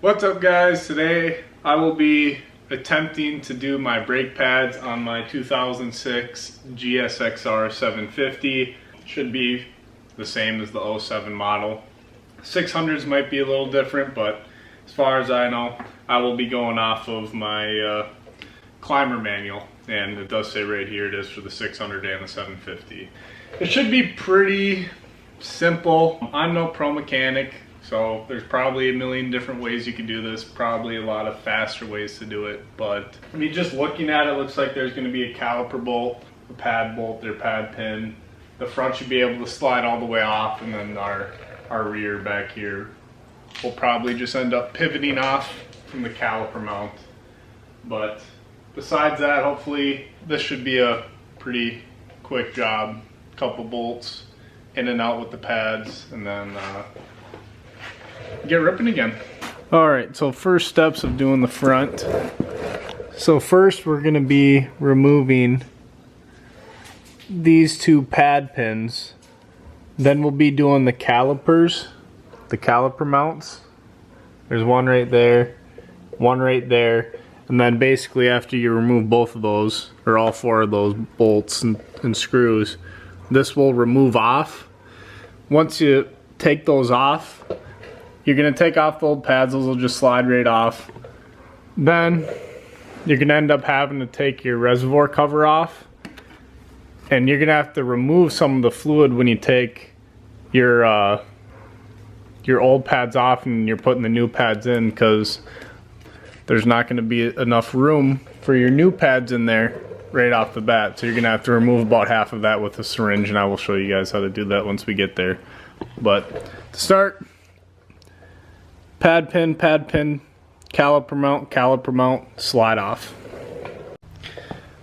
What's up guys? Today I will be attempting to do my brake pads on my 2006 GSXR 750. Should be the same as the 07 model. 600s might be a little different, but as far as I know, I will be going off of my clymer manual, and it does say right here it is for the 600 and the 750. It should be pretty simple. I'm no pro mechanic, so there's probably a million different ways you can do this, probably a lot of faster ways to do it, but I mean, just looking at it, looks like there's going to be a caliper bolt, a pad bolt, their pad pin. The front should be able to slide all the way off, and then our rear back here will probably just end up pivoting off from the caliper mount. But besides that, hopefully this should be a pretty quick job. Couple bolts in and out with the pads, and then get ripping again. Alright, so first steps of doing the front. So first we're going to be removing these two pad pins. Then we'll be doing the calipers, the caliper mounts. There's one right there, one right there, and then basically after you remove both of those, or all four of those bolts and screws, this will remove off. Once you take those off, you're going to take off the old pads. Those will just slide right off. Then you're going to end up having to take your reservoir cover off, and you're going to have to remove some of the fluid when you take your old pads off and you're putting the new pads in, because there's not going to be enough room for your new pads in there right off the bat. So you're going to have to remove about half of that with a syringe, and I will show you guys how to do that once we get there. But to start, pad pin, caliper mount, slide off.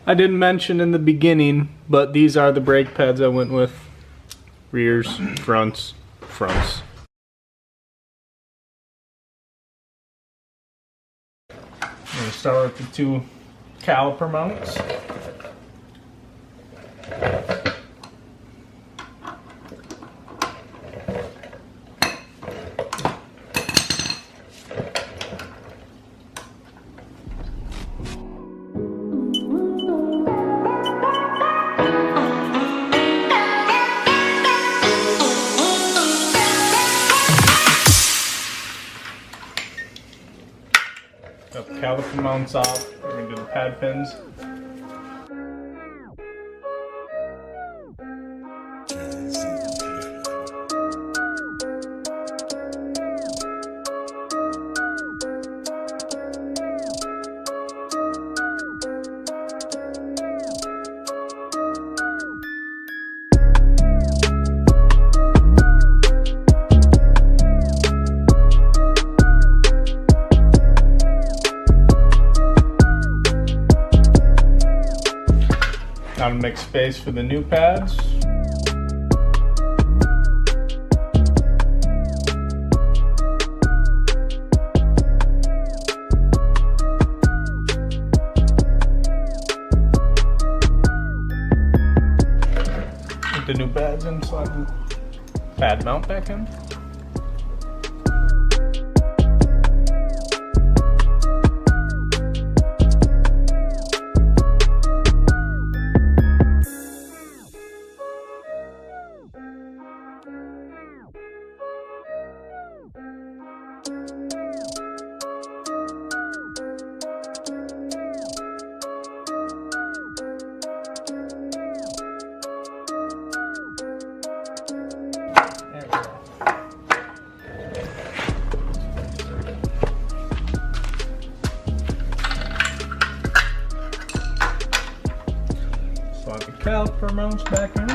I didn't mention in the beginning, but these are the brake pads I went with. Rears, fronts. I'm going to start with the two caliper mounts. Got the caliper mounts off. We're going to do the pad pins. Now to make space for the new pads. Put the new pads in, slide the pad mount back in. Slide the caliper mounts back in.